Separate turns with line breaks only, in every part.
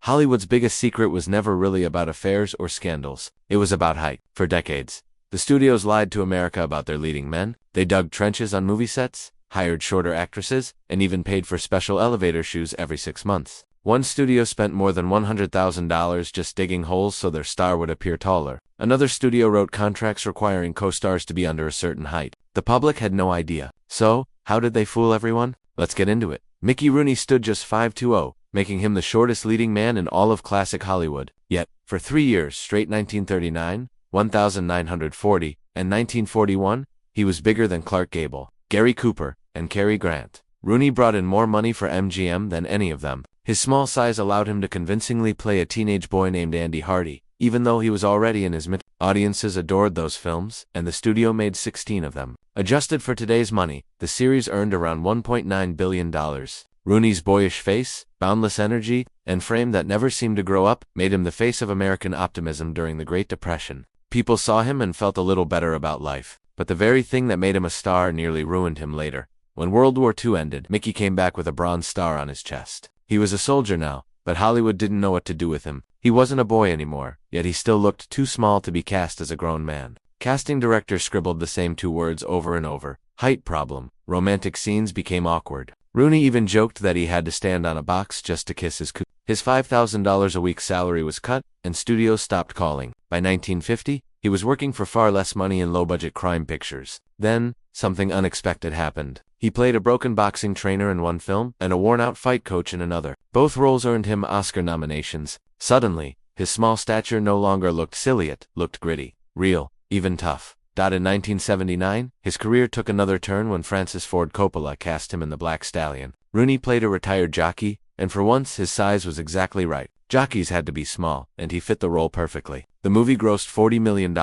Hollywood's biggest secret was never really about affairs or scandals. It was about height. For decades, the studios lied to America about their leading men. They dug trenches on movie sets, hired shorter actresses, and even paid for special elevator shoes every 6 months. One studio spent more than $100,000 just digging holes so their star would appear taller. Another studio wrote contracts requiring co-stars to be under a certain height. The public had no idea. So, how did they fool everyone? Let's get into it. Mickey Rooney stood just 5'2", making him the shortest leading man in all of classic Hollywood. Yet, for 3 years straight, 1939, 1940, and 1941, he was bigger than Clark Gable, Gary Cooper, and Cary Grant. Rooney brought in more money for MGM than any of them. His small size allowed him to convincingly play a teenage boy named Andy Hardy, even though he was already in his mid. Audiences adored those films, and the studio made 16 of them. Adjusted for today's money, the series earned around $1.9 billion. Rooney's boyish face, boundless energy, and frame that never seemed to grow up made him the face of American optimism during the Great Depression. People saw him and felt a little better about life, but the very thing that made him a star nearly ruined him later. When World War II ended, Mickey came back with a bronze star on his chest. He was a soldier now, but Hollywood didn't know what to do with him. He wasn't a boy anymore, yet he still looked too small to be cast as a grown man. Casting directors scribbled the same 2 words over and over: height problem. Romantic scenes became awkward. Rooney even joked that he had to stand on a box just to kiss his coo. His $5,000 a week salary was cut, and studios stopped calling. By 1950, he was working for far less money in low-budget crime pictures. Then, something unexpected happened. He played a broken boxing trainer in one film, and a worn-out fight coach in another. Both roles earned him Oscar nominations. Suddenly, his small stature no longer looked silly, it looked gritty, real, even tough. In 1979, his career took another turn when Francis Ford Coppola cast him in The Black Stallion. Rooney played a retired jockey, and for once his size was exactly right. Jockeys had to be small, and he fit the role perfectly. The movie grossed $40 million.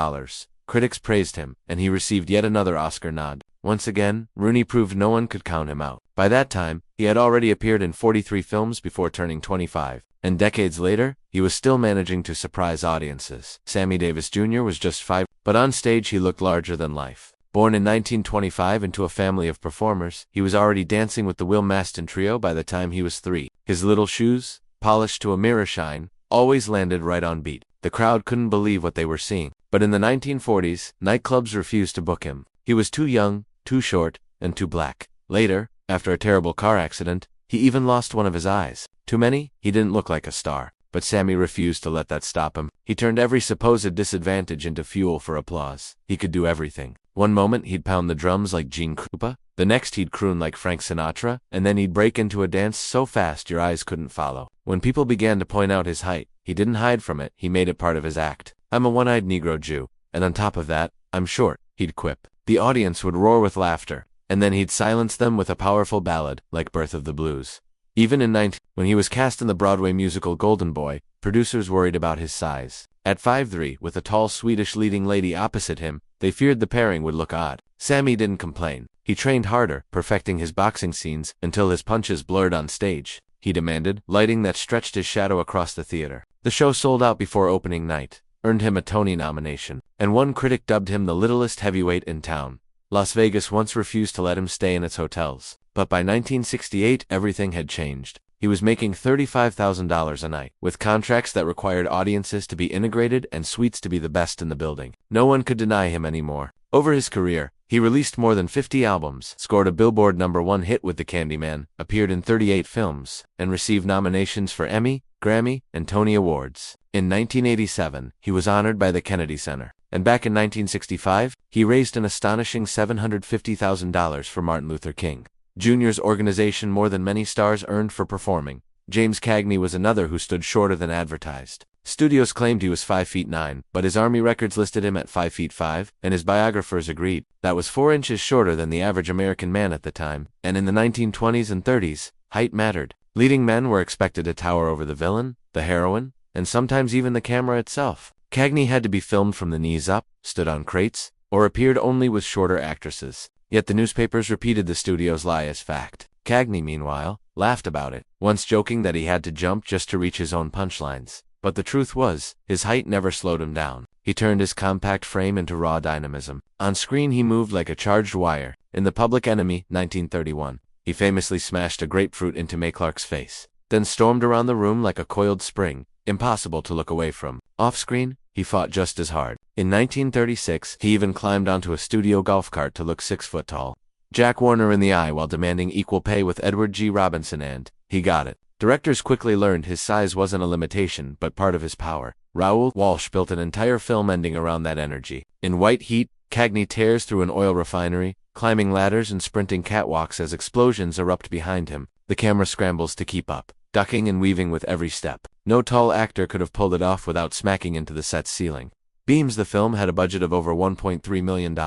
Critics praised him, and he received yet another Oscar nod. Once again, Rooney proved no one could count him out. By that time, he had already appeared in 43 films before turning 25. And decades later, he was still managing to surprise audiences. Sammy Davis Jr. was just 5, but on stage he looked larger than life. Born in 1925 into a family of performers, he was already dancing with the Will Maston Trio by the time he was 3. His little shoes, polished to a mirror shine, always landed right on beat. The crowd couldn't believe what they were seeing. But in the 1940s, nightclubs refused to book him. He was too young, too short, and too black. Later, after a terrible car accident, he even lost one of his eyes. Too many? He didn't look like a star. But Sammy refused to let that stop him. He turned every supposed disadvantage into fuel for applause. He could do everything. One moment he'd pound the drums like Gene Krupa, the next he'd croon like Frank Sinatra, and then he'd break into a dance so fast your eyes couldn't follow. When people began to point out his height, he didn't hide from it, he made it part of his act. "I'm a one-eyed Negro Jew, and on top of that, I'm short," he'd quip. The audience would roar with laughter, and then he'd silence them with a powerful ballad, like Birth of the Blues. Even in when he was cast in the Broadway musical Golden Boy, producers worried about his size. At 5'3", with a tall Swedish leading lady opposite him, they feared the pairing would look odd. Sammy didn't complain. He trained harder, perfecting his boxing scenes until his punches blurred on stage. He demanded lighting that stretched his shadow across the theater. The show sold out before opening night, earned him a Tony nomination, and one critic dubbed him the littlest heavyweight in town. Las Vegas once refused to let him stay in its hotels. But by 1968, everything had changed. He was making $35,000 a night, with contracts that required audiences to be integrated and suites to be the best in the building. No one could deny him anymore. Over his career, he released more than 50 albums, scored a Billboard #1 hit with The Candyman, appeared in 38 films, and received nominations for Emmy, Grammy, and Tony Awards. In 1987, he was honored by the Kennedy Center. And back in 1965, he raised an astonishing $750,000 for Martin Luther King Jr.'s organization, more than many stars earned for performing. James Cagney was another who stood shorter than advertised. Studios claimed he was 5'9", but his Army records listed him at 5'5", and his biographers agreed. That was 4 inches shorter than the average American man at the time, and in the 1920s and 30s, height mattered. Leading men were expected to tower over the villain, the heroine, and sometimes even the camera itself. Cagney had to be filmed from the knees up, stood on crates, or appeared only with shorter actresses. Yet the newspapers repeated the studio's lie as fact. Cagney, meanwhile, laughed about it, once joking that he had to jump just to reach his own punchlines. But the truth was, his height never slowed him down. He turned his compact frame into raw dynamism. On screen he moved like a charged wire. In The Public Enemy, 1931, he famously smashed a grapefruit into May Clark's face. then stormed around the room like a coiled spring, impossible to look away from. Off-screen, he fought just as hard. In 1936, he even climbed onto a studio golf cart to look 6 foot tall. Jack Warner in the eye while demanding equal pay with Edward G. Robinson, and he got it. Directors quickly learned his size wasn't a limitation, but part of his power. Raoul Walsh built an entire film ending around that energy. In white heat, Cagney tears through an oil refinery, climbing ladders and sprinting catwalks as explosions erupt behind him. The camera scrambles to keep up, ducking and weaving with every step. No tall actor could have pulled it off without smacking into the set's ceiling. Beams the film had a budget of over $1.3 million,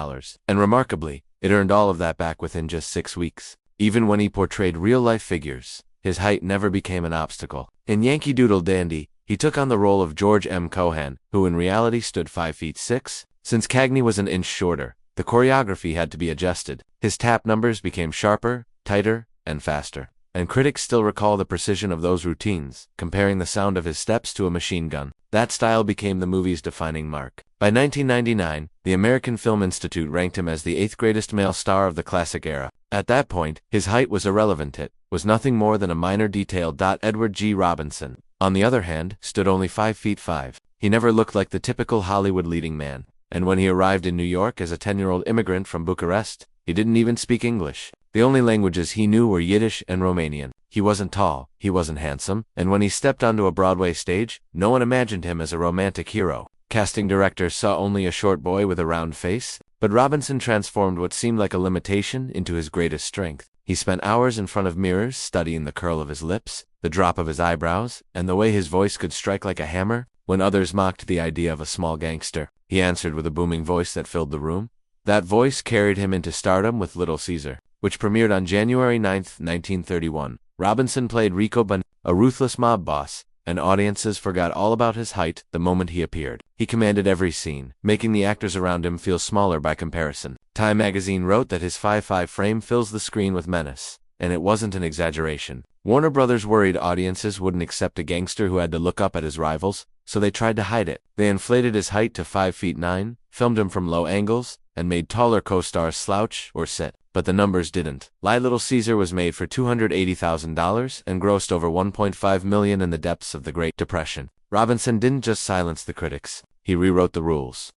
and remarkably, it earned all of that back within just 6 weeks. Even when he portrayed real-life figures, his height never became an obstacle. In Yankee Doodle Dandy, he took on the role of George M. Cohan, who in reality stood 5 feet 6. Since Cagney was an inch shorter, the choreography had to be adjusted. His tap numbers became sharper, tighter, and faster. And critics still recall the precision of those routines, comparing the sound of his steps to a machine gun. That style became the movie's defining mark. By 1999, the American Film Institute ranked him as the 8th greatest male star of the classic era. At that point, his height was irrelevant. It was nothing more than a minor detail. Edward G. Robinson, on the other hand, stood only 5 feet 5. He never looked like the typical Hollywood leading man. And when he arrived in New York as a 10-year-old immigrant from Bucharest, he didn't even speak English. The only languages he knew were Yiddish and Romanian. He wasn't tall, he wasn't handsome, and when he stepped onto a Broadway stage, no one imagined him as a romantic hero. Casting directors saw only a short boy with a round face, but Robinson transformed what seemed like a limitation into his greatest strength. He spent hours in front of mirrors studying the curl of his lips, the drop of his eyebrows, and the way his voice could strike like a hammer. When others mocked the idea of a small gangster, he answered with a booming voice that filled the room. That voice carried him into stardom with Little Caesar, which premiered on January 9, 1931. Robinson played Rico Ban, a ruthless mob boss, and audiences forgot all about his height the moment he appeared. He commanded every scene, making the actors around him feel smaller by comparison. Time magazine wrote that his 5'5" frame fills the screen with menace, and it wasn't an exaggeration. Warner Brothers worried audiences wouldn't accept a gangster who had to look up at his rivals, so they tried to hide it. They inflated his height to 5 feet 9, filmed him from low angles, and made taller co-stars slouch or sit. But the numbers didn't lie. Little Caesar was made for $280,000 and grossed over $1.5 million in the depths of the Great Depression. Robinson didn't just silence the critics, he rewrote the rules.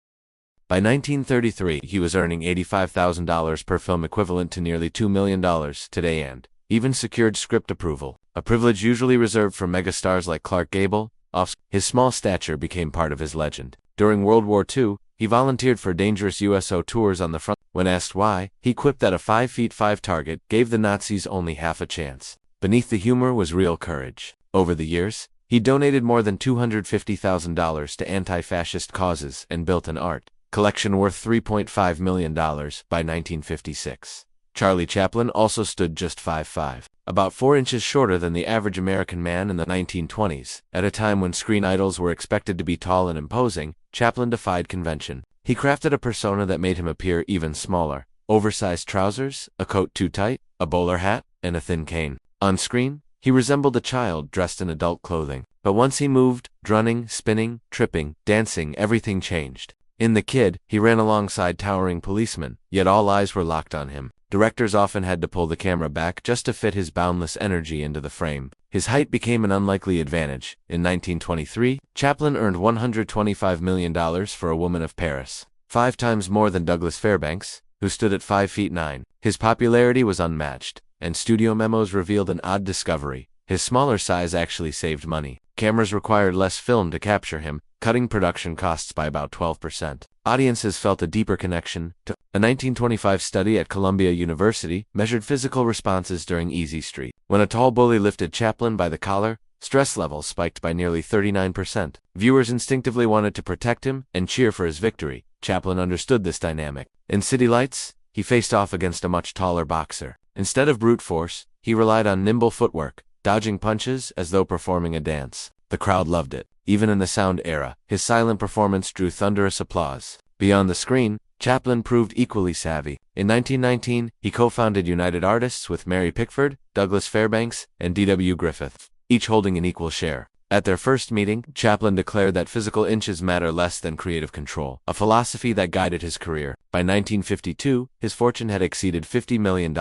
By 1933, he was earning $85,000 per film, equivalent to nearly $2 million today, and even secured script approval, a privilege usually reserved for megastars like Clark Gable. His small stature became part of his legend. During World War II, he volunteered for dangerous USO tours on the front. When asked why, he quipped that a 5 feet 5 target gave the Nazis only half a chance. Beneath the humor was real courage. Over the years, he donated more than $250,000 to anti-fascist causes and built an art collection worth $3.5 million by 1956. Charlie Chaplin also stood just 5'5", about 4 inches shorter than the average American man in the 1920s. At a time when screen idols were expected to be tall and imposing, Chaplin defied convention. He crafted a persona that made him appear even smaller. Oversized trousers, a coat too tight, a bowler hat, and a thin cane. On screen, he resembled a child dressed in adult clothing. But once he moved, drunning, spinning, tripping, dancing, everything changed. In The Kid, he ran alongside towering policemen, yet all eyes were locked on him. Directors often had to pull the camera back just to fit his boundless energy into the frame. His height became an unlikely advantage. In 1923, Chaplin earned $125 million for A Woman of Paris, 5 times more than Douglas Fairbanks, who stood at 5 feet 9. His popularity was unmatched, and studio memos revealed an odd discovery. His smaller size actually saved money. Cameras required less film to capture him, cutting production costs by about 12%. Audiences felt a deeper connection to. A 1925 study at Columbia University measured physical responses during Easy Street. When a tall bully lifted Chaplin by the collar, stress levels spiked by nearly 39%. Viewers instinctively wanted to protect him and cheer for his victory. Chaplin understood this dynamic. In City Lights, he faced off against a much taller boxer. Instead of brute force, he relied on nimble footwork, dodging punches as though performing a dance. The crowd loved it. Even in the sound era, his silent performance drew thunderous applause. Beyond the screen, Chaplin proved equally savvy. In 1919, he co-founded United Artists with Mary Pickford, Douglas Fairbanks, and D.W. Griffith, each holding an equal share. At their first meeting, Chaplin declared that physical inches matter less than creative control, a philosophy that guided his career. By 1952, his fortune had exceeded $50 million,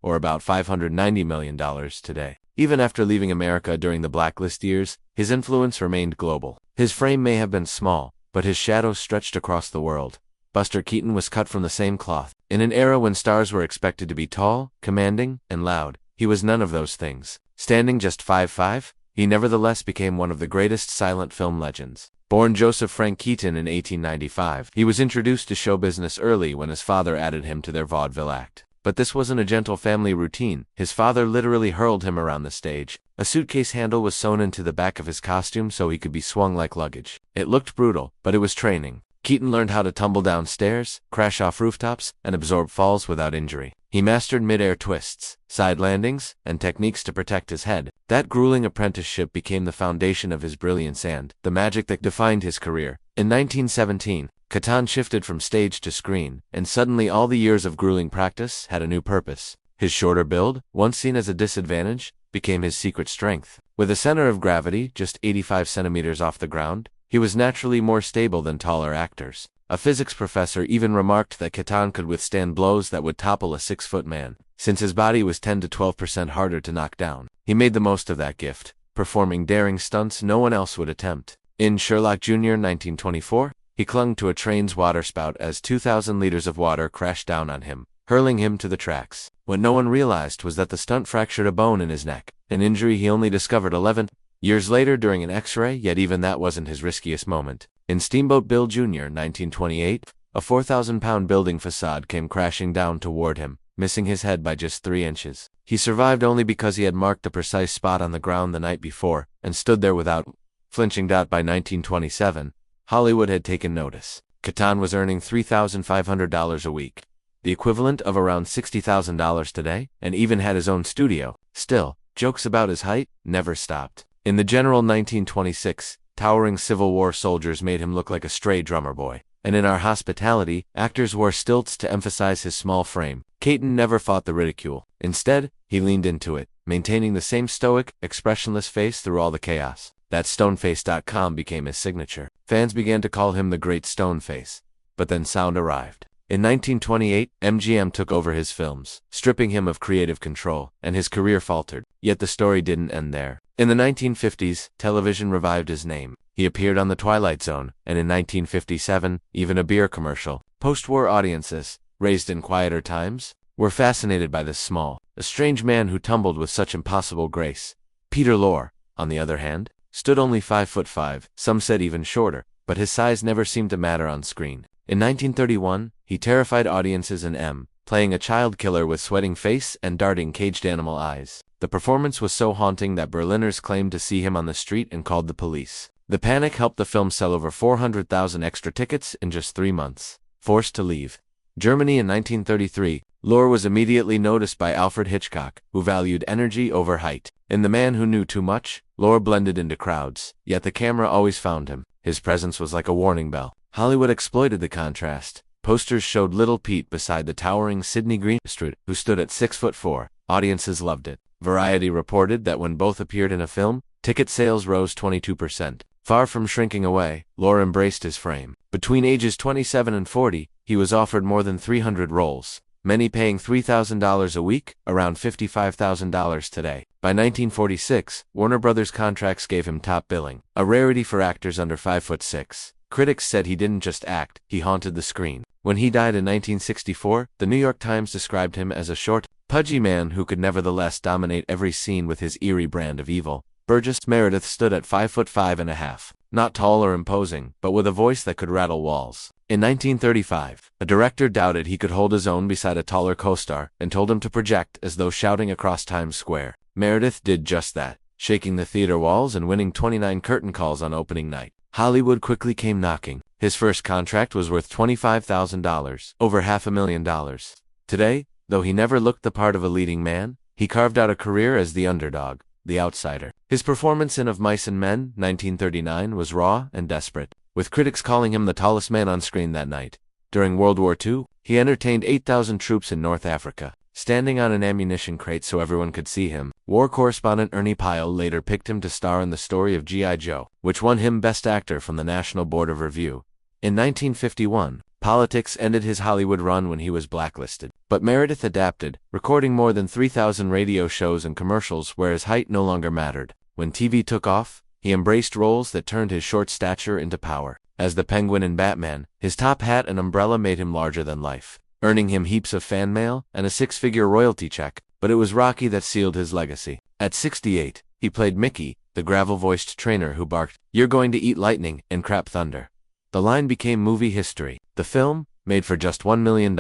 or about $590 million today. Even after leaving America during the Blacklist years, his influence remained global. His frame may have been small, but his shadow stretched across the world. Buster Keaton was cut from the same cloth. In an era when stars were expected to be tall, commanding, and loud, he was none of those things. Standing just 5'5", he nevertheless became one of the greatest silent film legends. Born Joseph Frank Keaton in 1895, he was introduced to show business early when his father added him to their vaudeville act. But this wasn't a gentle family routine. His father literally hurled him around the stage. A suitcase handle was sewn into the back of his costume so he could be swung like luggage. It looked brutal, but it was training. Keaton learned how to tumble down stairs, crash off rooftops, and absorb falls without injury. He mastered mid-air twists, side landings, and techniques to protect his head. That grueling apprenticeship became the foundation of his brilliance and the magic that defined his career. In 1917, Keaton shifted from stage to screen, and suddenly all the years of grueling practice had a new purpose. His shorter build, once seen as a disadvantage, became his secret strength. With a center of gravity just 85 centimeters off the ground, he was naturally more stable than taller actors. A physics professor even remarked that Keaton could withstand blows that would topple a 6-foot man, since his body was 10 to 12% harder to knock down. He made the most of that gift, performing daring stunts no one else would attempt. In Sherlock Jr. 1924, he clung to a train's waterspout as 2,000 liters of water crashed down on him, hurling him to the tracks. What no one realized was that the stunt fractured a bone in his neck, an injury he only discovered 11 years later during an X-ray, yet even that wasn't his riskiest moment. In Steamboat Bill Jr. 1928, a 4,000-pound building facade came crashing down toward him, missing his head by just 3 inches. He survived only because he had marked a precise spot on the ground the night before, and stood there without flinching. By 1927, Hollywood had taken notice. Keaton was earning $3,500 a week, the equivalent of around $60,000 today, and even had his own studio. Still, jokes about his height never stopped. In The General 1926, towering Civil War soldiers made him look like a stray drummer boy. And in Our Hospitality, actors wore stilts to emphasize his small frame. Keaton never fought the ridicule. Instead, he leaned into it, maintaining the same stoic, expressionless face through all the chaos. That stoneface.com became his signature. Fans began to call him the Great Stoneface. But then sound arrived. In 1928, MGM took over his films, stripping him of creative control, and his career faltered. Yet the story didn't end there. In the 1950s, television revived his name. He appeared on The Twilight Zone, and in 1957, even a beer commercial. Post-war audiences, raised in quieter times, were fascinated by this small, a strange man who tumbled with such impossible grace. Peter Lorre, on the other hand, stood only 5'5", some said even shorter, but his size never seemed to matter on screen. In 1931, he terrified audiences in M, playing a child killer with sweating face and darting caged animal eyes. The performance was so haunting that Berliners claimed to see him on the street and called the police. The panic helped the film sell over 400,000 extra tickets in just 3 months. Forced to leave Germany in 1933, Lorre was immediately noticed by Alfred Hitchcock, who valued energy over height. In The Man Who Knew Too Much, Lorre blended into crowds, yet the camera always found him. His presence was like a warning bell. Hollywood exploited the contrast. Posters showed Little Pete beside the towering Sidney Greenstreet, who stood at 6'4". Audiences loved it. Variety reported that when both appeared in a film, ticket sales rose 22%. Far from shrinking away, Lorre embraced his frame. Between ages 27 and 40, he was offered more than 300 roles, many paying $3,000 a week, around $55,000 today. By 1946, Warner Brothers contracts gave him top billing, a rarity for actors under 5'6". Critics said he didn't just act, he haunted the screen. When he died in 1964, the New York Times described him as a short, pudgy man who could nevertheless dominate every scene with his eerie brand of evil. Burgess Meredith stood at 5'5½", not tall or imposing, but with a voice that could rattle walls. In 1935, a director doubted he could hold his own beside a taller co-star and told him to project as though shouting across Times Square. Meredith did just that, shaking the theater walls and winning 29 curtain calls on opening night. Hollywood quickly came knocking. His first contract was worth $25,000, over $500,000. Today, though he never looked the part of a leading man, he carved out a career as the underdog, the outsider. His performance in Of Mice and Men, 1939, was raw and desperate, with critics calling him the tallest man on screen that night. During World War II, he entertained 8,000 troops in North Africa, standing on an ammunition crate so everyone could see him. War correspondent Ernie Pyle later picked him to star in the story of G.I. Joe, which won him Best Actor from the National Board of Review. In 1951, Politics ended his Hollywood run when he was blacklisted. But Meredith adapted, recording more than 3,000 radio shows and commercials where his height no longer mattered. When TV took off, he embraced roles that turned his short stature into power. As the Penguin in Batman, his top hat and umbrella made him larger than life, earning him heaps of fan mail and a six-figure royalty check. But it was Rocky that sealed his legacy. At 68, he played Mickey, the gravel-voiced trainer who barked, "You're going to eat lightning," and crap thunder. The line became movie history. The film, made for just $1 million,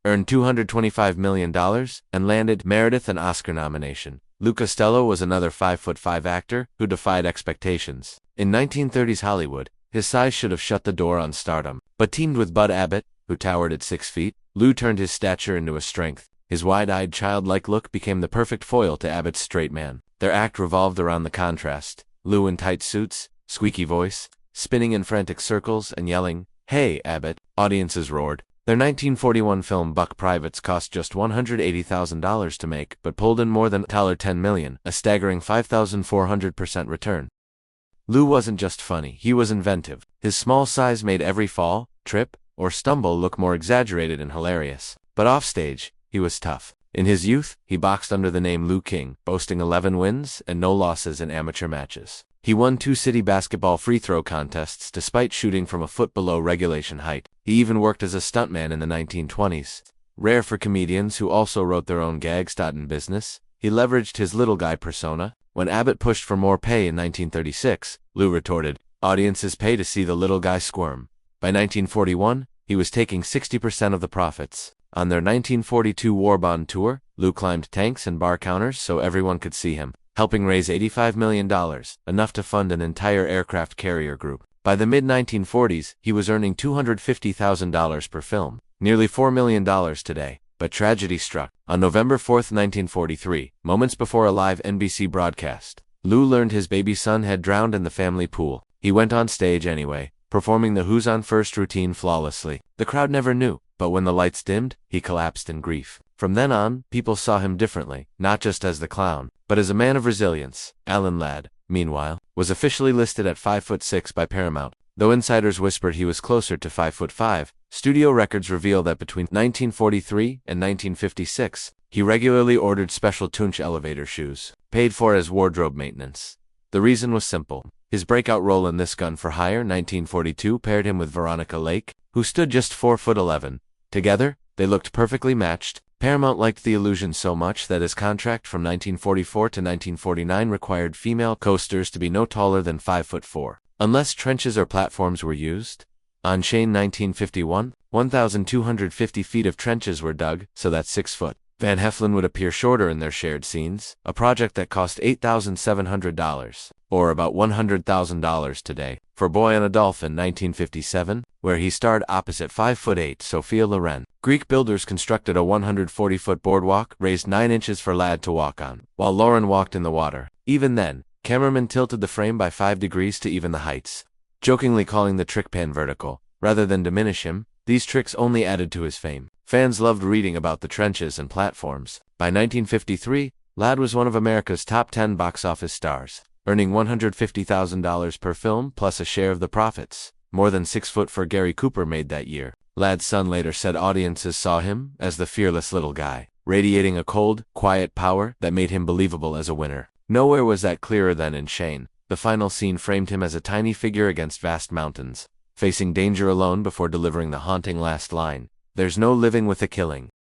earned $225 million, and landed Meredith an Oscar nomination. Lou Costello was another 5'5" actor who defied expectations. In 1930s Hollywood, his size should have shut the door on stardom. But teamed with Bud Abbott, who towered at 6 feet, Lou turned his stature into a strength. His wide-eyed, childlike look became the perfect foil to Abbott's straight man. Their act revolved around the contrast. Lou in tight suits, squeaky voice, spinning in frantic circles and yelling, "Hey, Abbott!" Audiences roared. Their 1941 film Buck Privates cost just $180,000 to make, but pulled in more than $10 million, a staggering 5,400% return. Lou wasn't just funny, he was inventive. His small size made every fall, trip, or stumble look more exaggerated and hilarious. But offstage, he was tough. In his youth, he boxed under the name Lou King, boasting 11 wins and no losses in amateur matches. He won 2 city basketball free throw contests despite shooting from a foot below regulation height. He even worked as a stuntman in the 1920s. Rare for comedians who also wrote their own gags. In business, he leveraged his little guy persona. When Abbott pushed for more pay in 1936, Lou retorted, "Audiences pay to see the little guy squirm." By 1941, he was taking 60% of the profits. On their 1942 war bond tour, Lou climbed tanks and bar counters so everyone could see him, helping raise $85 million, enough to fund an entire aircraft carrier group. By the mid-1940s, he was earning $250,000 per film, nearly $4 million today. But tragedy struck. On November 4, 1943, moments before a live NBC broadcast, Lou learned his baby son had drowned in the family pool. He went on stage anyway, performing the Who's on First routine flawlessly. The crowd never knew, but when the lights dimmed, he collapsed in grief. From then on, people saw him differently, not just as the clown, but as a man of resilience. Alan Ladd, meanwhile, was officially listed at 5'6" by Paramount. Though insiders whispered he was closer to 5'5", studio records reveal that between 1943 and 1956, he regularly ordered special Tunch elevator shoes, paid for as wardrobe maintenance. The reason was simple. His breakout role in This Gun for Hire 1942 paired him with Veronica Lake, who stood just 4'11". Together, they looked perfectly matched. Paramount liked the illusion so much that his contract from 1944 to 1949 required female co-stars to be no taller than 5'4", unless trenches or platforms were used. On Shane 1951, 1,250 feet of trenches were dug, so that 6 foot Van Heflin would appear shorter in their shared scenes, a project that cost $8,700, or about $100,000 today, for Boy on a Dolphin 1957, where he starred opposite 5'8" Sophia Loren. Greek builders constructed a 140-foot boardwalk raised 9 inches for Ladd to walk on, while Loren walked in the water. Even then, cameramen tilted the frame by 5 degrees to even the heights, jokingly calling the trick pan vertical. Rather than diminish him, these tricks only added to his fame. Fans loved reading about the trenches and platforms. By 1953, Ladd was one of America's top 10 box office stars, earning $150,000 per film plus a share of the profits, more than 6 foot for Gary Cooper made that year. Ladd's son later said audiences saw him as the fearless little guy, radiating a cold, quiet power that made him believable as a winner. Nowhere was that clearer than in Shane. The final scene framed him as a tiny figure against vast mountains, facing danger alone before delivering the haunting last line, "There's no living with a killing."